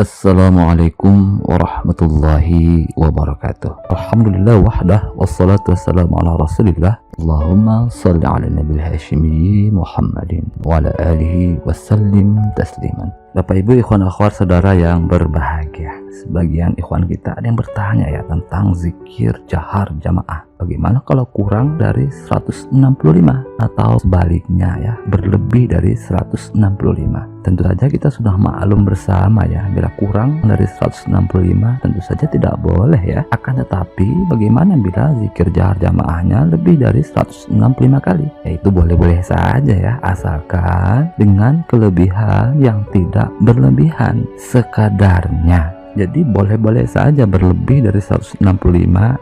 Assalamualaikum warahmatullahi wabarakatuh. Alhamdulillah wahdah wassalatu wassalamu ala rasulillah. Allahumma salli ala nabil hashimi Muhammadin wa ala alihi wasallim tasliman. Bapak ibu ikhwan akhwat saudara yang berbahagia, sebagian ikhwan kita ada yang bertanya ya tentang zikir jahar jamaah. Bagaimana kalau kurang dari 165 atau sebaliknya ya berlebih dari 165? Tentu saja kita sudah maklum bersama ya, bila kurang dari 165 tentu saja tidak boleh ya. Akan tetapi bagaimana bila zikir jahar jamaahnya lebih dari 165 kali? Ya itu boleh-boleh saja ya, asalkan dengan kelebihan yang tidak berlebihan, sekadarnya. Jadi boleh-boleh saja berlebih dari 165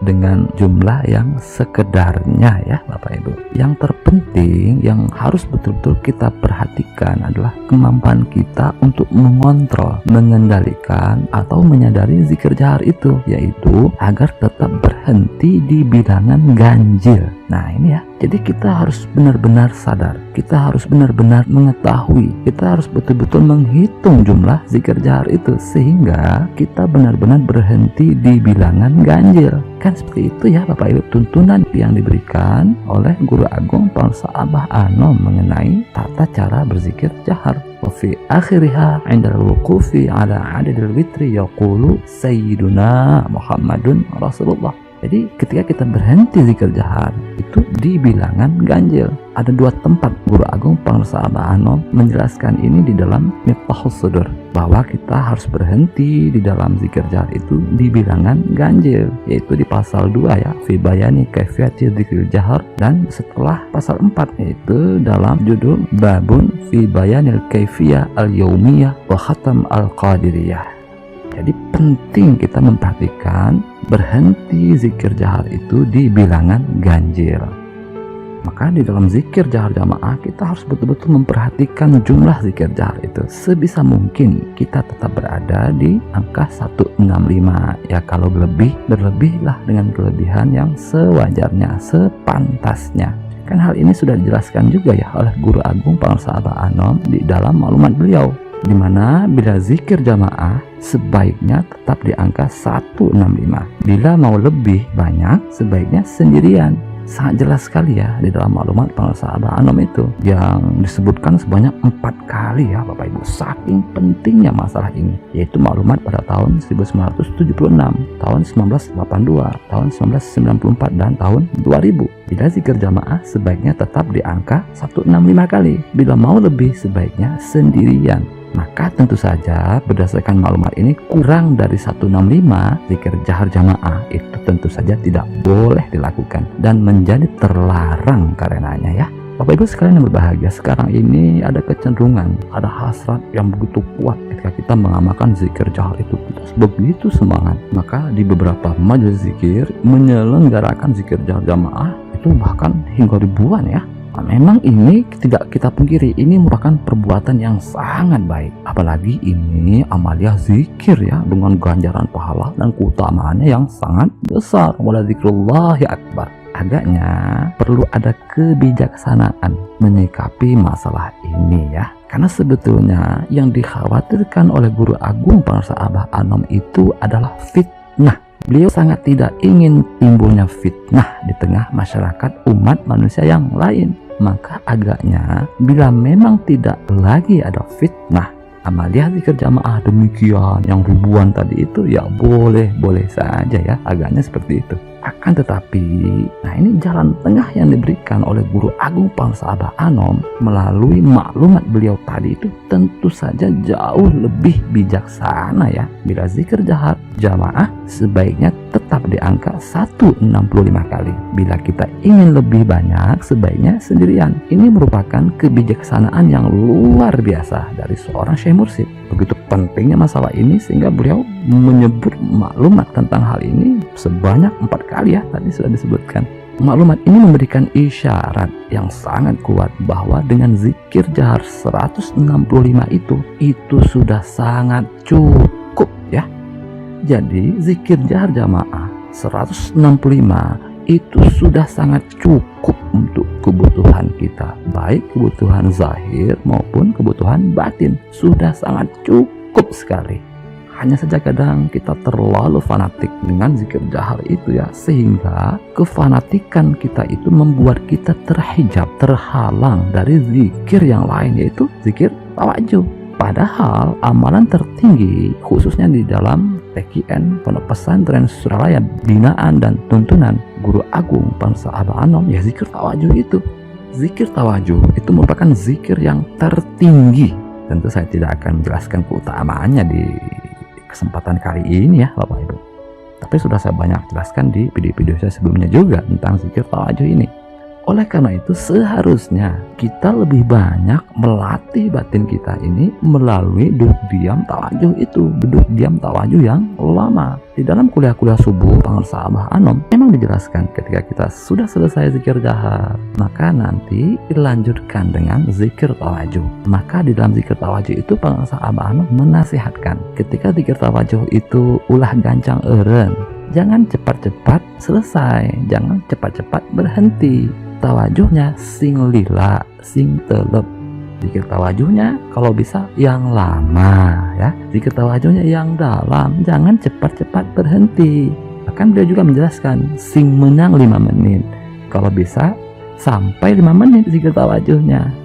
dengan jumlah yang sekedarnya ya Bapak Ibu. Yang terpenting yang harus betul-betul kita perhatikan adalah kemampuan kita untuk mengontrol, mengendalikan atau menyadari zikir jahar itu, yaitu agar tetap berhenti di bilangan ganjil. Nah ini ya, jadi kita harus benar-benar sadar, kita harus benar-benar mengetahui, kita harus betul-betul menghitung jumlah zikir jahar itu sehingga kita benar-benar berhenti di bilangan ganjil. Kan seperti itu ya Bapak Ibu, tuntunan yang diberikan oleh Guru Agung Pangsa Abah Anom mengenai tata cara berzikir jahar. Wa fi akhiriha 'inda al-wuqufi 'ala 'adadil witri yaqulu sayyiduna Muhammadun Rasulullah. Jadi ketika kita berhenti zikir jahar itu di bilangan ganjil. Ada dua tempat Guru Agung Pangsa Abah Anom menjelaskan ini di dalam Miftahus Sudur, bahwa kita harus berhenti di dalam zikir jahar itu di bilangan ganjil, yaitu di pasal 2 ya, fi bayani kaifiyati zikir jahar, dan setelah pasal 4 yaitu dalam judul babun fi bayanil kaifiyah al-yaumiyah wa khatam al-qadiriyah. Jadi penting kita memperhatikan berhenti zikir jahar itu di bilangan ganjil. Maka di dalam zikir jahar jamaah kita harus betul-betul memperhatikan jumlah zikir jahar itu. Sebisa mungkin kita tetap berada di angka 165. Ya kalau berlebihlah dengan kelebihan yang sewajarnya, sepantasnya. Kan hal ini sudah dijelaskan juga ya oleh Guru Agung Pangsa Abah Anom di dalam maklumat beliau, di mana bila zikir jamaah sebaiknya tetap di angka 165. Bila mau lebih banyak sebaiknya sendirian. Sangat jelas sekali ya di dalam maklumat Pangsa Abah Anom itu yang disebutkan sebanyak 4 kali ya Bapak Ibu. Saking pentingnya masalah ini, yaitu maklumat pada tahun 1976, tahun 1982, tahun 1994 dan tahun 2000. Bila zikir jamaah sebaiknya tetap di angka 165 kali. Bila mau lebih sebaiknya sendirian. Maka tentu saja berdasarkan maklumat ini kurang dari 165 zikir jahar jamaah itu tentu saja tidak boleh dilakukan dan menjadi terlarang karenanya ya. Bapak Ibu sekalian yang berbahagia, sekarang ini ada kecenderungan, ada hasrat yang begitu kuat ketika kita mengamalkan zikir jahar itu. Kita begitu semangat, maka di beberapa majelis zikir menyelenggarakan zikir jahar jamaah itu bahkan hingga ribuan ya. Nah, memang ini tidak kita pungkiri, ini merupakan perbuatan yang sangat baik. Apalagi ini amaliyah zikir ya, dengan ganjaran pahala dan keutamaannya yang sangat besar. Wala dzikrullahi akbar. Agaknya perlu ada kebijaksanaan menyikapi masalah ini ya. Karena sebetulnya yang dikhawatirkan oleh Guru Agung Pangsa Abah Anom itu adalah fitnah. Beliau sangat tidak ingin timbulnya fitnah di tengah masyarakat umat manusia yang lain. Maka agaknya bila memang tidak lagi ada fitnah, amaliyah zikir jamaah demikian yang ribuan tadi itu ya boleh saja ya, agaknya seperti itu. Akan tetapi, nah ini jalan tengah yang diberikan oleh Guru Agung Pangsa Abah Anom melalui maklumat beliau tadi itu tentu saja jauh lebih bijaksana ya. Bila zikir jahar jamaah sebaiknya tetap di angka 165 kali. Bila kita ingin lebih banyak sebaiknya sendirian. Ini merupakan kebijaksanaan yang luar biasa dari seorang Syekh Mursyid. Begitu pentingnya masalah ini sehingga beliau menyebut maklumat tentang hal ini sebanyak 4 kali ya, tadi sudah disebutkan. Maklumat ini memberikan isyarat yang sangat kuat bahwa dengan zikir jahar 165 itu sudah sangat cukup ya. Jadi zikir jahar jamaah 165 itu sudah sangat cukup untuk kebutuhan kita, baik kebutuhan zahir maupun kebutuhan batin. Sudah sangat cukup sekali. Hanya saja kadang kita terlalu fanatik dengan zikir jahar itu ya, sehingga kefanatikan kita itu membuat kita terhijab, terhalang dari zikir yang lain, yaitu zikir tawajuh. Padahal amalan tertinggi khususnya di dalam TKN Pondok Pesantren Suralaya binaan dan tuntunan Guru Agung Bangsa Abah Anom ya zikir tawajuh itu. Zikir tawajuh itu merupakan zikir yang tertinggi. Tentu saya tidak akan menjelaskan keutamaannya di kesempatan kali ini ya Bapak Ibu. Tapi sudah saya banyak jelaskan di video-video saya sebelumnya juga tentang zikir tawajuh ini. Oleh karena itu seharusnya kita lebih banyak melatih batin kita ini melalui duduk diam tawajuh itu, duduk diam tawajuh yang lama. Di dalam kuliah-kuliah subuh Pangarsa Abah Anom memang dijelaskan ketika kita sudah selesai zikir jahar, maka nanti dilanjutkan dengan zikir tawajuh. Maka di dalam zikir tawajuh itu Pangarsa Abah Anom menasihatkan ketika zikir tawajuh itu ulah gancang eureun, jangan cepat-cepat selesai, jangan cepat-cepat berhenti. Tawajuhnya sing lila, sing telep. Zikir tawajuhnya kalau bisa yang lama ya. Zikir tawajuhnya yang dalam, jangan cepat-cepat berhenti. Bahkan beliau juga menjelaskan sing menang 5 menit. Kalau bisa sampai 5 menit zikir tawajuhnya.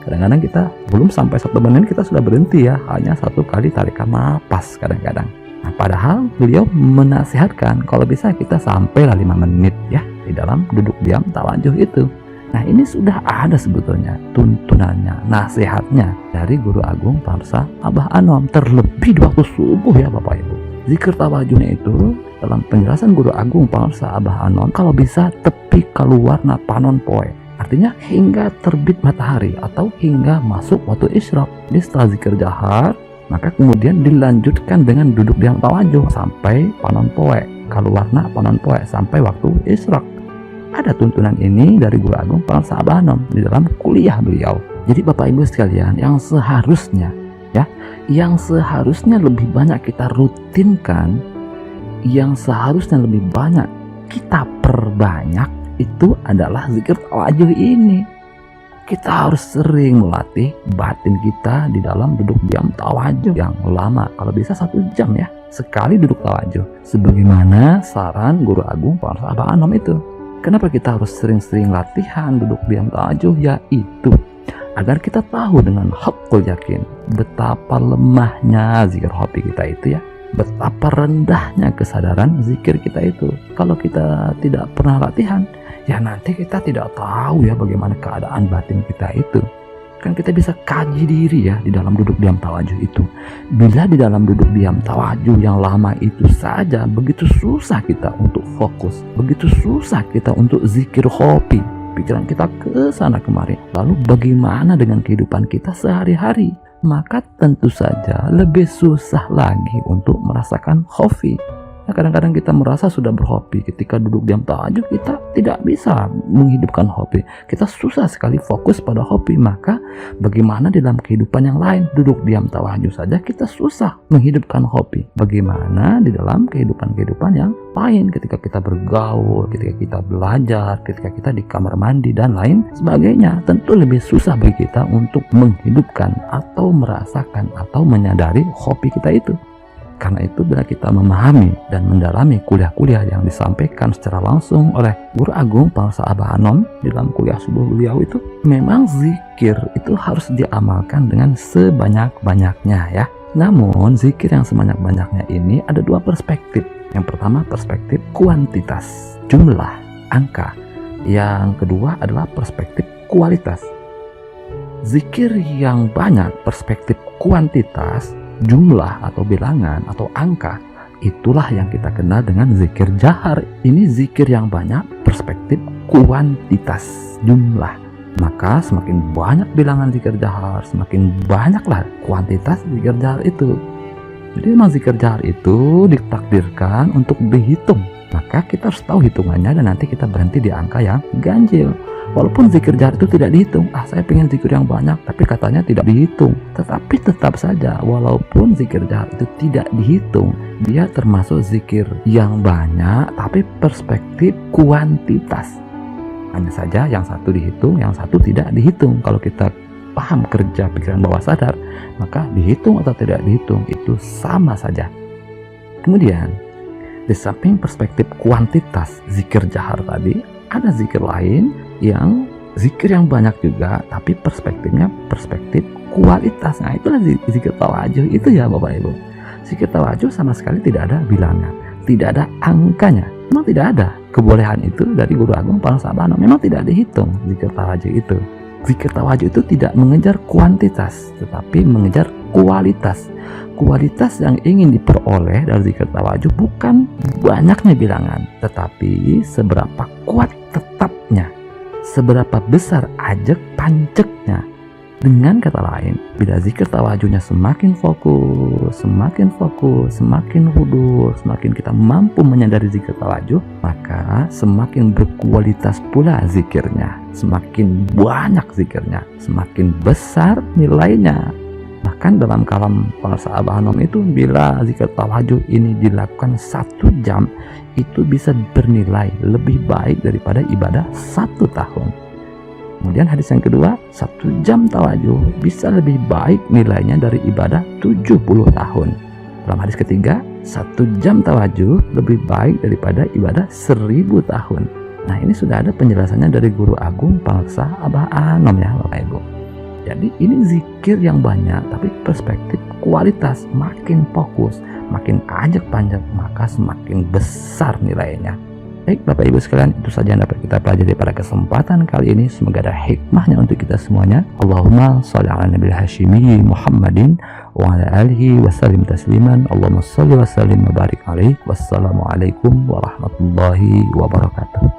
Kadang-kadang kita belum sampai 1 menit kita sudah berhenti ya, hanya 1 kali tarikan napas kadang-kadang. Nah, padahal beliau menasihatkan kalau bisa kita sampailah 5 menit ya di dalam duduk diam tawajuh itu. Nah, ini sudah ada sebetulnya tuntunannya, nasihatnya dari Guru Agung Pangarsa Abah Anom, terlebih di waktu subuh ya Bapak Ibu. Zikir tawajuhnya itu dalam penjelasan Guru Agung Pangarsa Abah Anom kalau bisa tepi keluarna panon poe. Artinya hingga terbit matahari atau hingga masuk waktu isyraq. Jadi setelah zikir jahar maka kemudian dilanjutkan dengan duduk diam tawajuh sampai panon poe, keluarna panon poe sampai waktu isyraq. Ada tuntunan ini dari Guru Agung Pangarsa Abah Anom di dalam kuliah beliau. Jadi Bapak Ibu sekalian, yang seharusnya lebih banyak kita rutinkan, yang seharusnya lebih banyak kita perbanyak itu adalah zikir tawajuh ini. Kita harus sering melatih batin kita di dalam duduk diam tawajuh yang lama, kalau bisa 1 jam ya sekali duduk tawajuh, sebagaimana saran Guru Agung Pangarsa Abah Anom itu. Kenapa kita harus sering-sering latihan duduk diam tawajuh? Yaitu agar kita tahu dengan haqqul yakin betapa lemahnya zikir hobi kita itu ya, betapa rendahnya kesadaran zikir kita itu. Kalau kita tidak pernah latihan, ya nanti kita tidak tahu ya bagaimana keadaan batin kita itu. Kan kita bisa kaji diri ya di dalam duduk diam tawajuh itu. Bila di dalam duduk diam tawajuh yang lama itu saja begitu susah kita untuk fokus, begitu susah kita untuk zikir hobi, pikiran kita ke sana kemari. Lalu bagaimana dengan kehidupan kita sehari-hari? Maka tentu saja lebih susah lagi untuk merasakan hobi. Kadang-kadang kita merasa sudah berhobi, ketika duduk diam tawajuh kita tidak bisa menghidupkan hobi, kita susah sekali fokus pada hobi. Maka bagaimana di dalam kehidupan yang lain? Duduk diam tawajuh saja kita susah menghidupkan hobi, bagaimana di dalam kehidupan yang lain, ketika kita bergaul, ketika kita belajar, ketika kita di kamar mandi dan lain sebagainya. Tentu lebih susah bagi kita untuk menghidupkan atau merasakan atau menyadari hobi kita itu. Karena itu bila kita memahami dan mendalami kuliah-kuliah yang disampaikan secara langsung oleh Guru Agung Pangarsa Abah Anom di dalam kuliah subuh beliau itu, memang zikir itu harus diamalkan dengan sebanyak-banyaknya ya. Namun zikir yang sebanyak-banyaknya ini ada 2 perspektif. Yang pertama perspektif kuantitas, jumlah, angka. Yang kedua adalah perspektif kualitas. Zikir yang banyak perspektif kuantitas, jumlah atau bilangan atau angka, itulah yang kita kenal dengan zikir jahar. Ini zikir yang banyak perspektif kuantitas, jumlah. Maka semakin banyak bilangan zikir jahar, semakin banyaklah kuantitas zikir jahar itu. Jadi memang zikir jahar itu ditakdirkan untuk dihitung. Maka kita harus tahu hitungannya dan nanti kita berhenti di angka yang ganjil. Walaupun zikir jahar itu tidak dihitung, saya pengen zikir yang banyak, tapi katanya tidak dihitung. Tetapi tetap saja, walaupun zikir jahar itu tidak dihitung, dia termasuk zikir yang banyak, tapi perspektif kuantitas. Hanya saja yang satu dihitung, yang satu tidak dihitung. Kalau kita paham kerja pikiran bawah sadar, maka dihitung atau tidak dihitung itu sama saja. Kemudian di samping perspektif kuantitas zikir jahar tadi, ada zikir lain yang zikir yang banyak juga, tapi perspektifnya perspektif kualitas. Nah, itulah zikir tawajuh itu ya Bapak Ibu. Zikir tawajuh sama sekali tidak ada bilangan, tidak ada angkanya. Memang tidak ada kebolehan itu dari Guru Agung Palang Sabano. Memang tidak dihitung zikir tawajuh itu. Zikir tawajuh itu tidak mengejar kuantitas, tetapi mengejar kualitas. Kualitas yang ingin diperoleh dari zikir tawajuh bukan banyaknya bilangan, tetapi seberapa kuat tetapnya, seberapa besar ajek panceknya. Dengan kata lain, bila zikir tawajuhnya semakin fokus, semakin hudur, semakin kita mampu menyadari zikir tawajuh, maka semakin berkualitas pula zikirnya, semakin banyak zikirnya, semakin besar nilainya. Bahkan dalam kalam Palasa Abah Anom itu, bila zikir tawajuh ini dilakukan 1 jam, itu bisa bernilai lebih baik daripada ibadah 1 tahun. Kemudian hadis yang kedua, 1 jam tawajuh bisa lebih baik nilainya dari ibadah 70 tahun. Dalam hadis ketiga, 1 jam tawajuh lebih baik daripada ibadah 1000 tahun. Nah, ini sudah ada penjelasannya dari Guru Agung Palaksa Abah Anom ya Bapak Ibu. Jadi ini zikir yang banyak, tapi perspektif kualitas, makin fokus, makin ajak panjang, maka semakin besar nilainya. Baik Bapak Ibu sekalian, itu saja yang dapat kita pelajari pada kesempatan kali ini. Semoga ada hikmahnya untuk kita semuanya. Allahumma sholli ala nabil hashimi Muhammadin wa ala alihi wa sallim tasliman. Allahumma sholli wa sallim wa barik alaihi. Wassalamualaikum warahmatullahi wabarakatuh.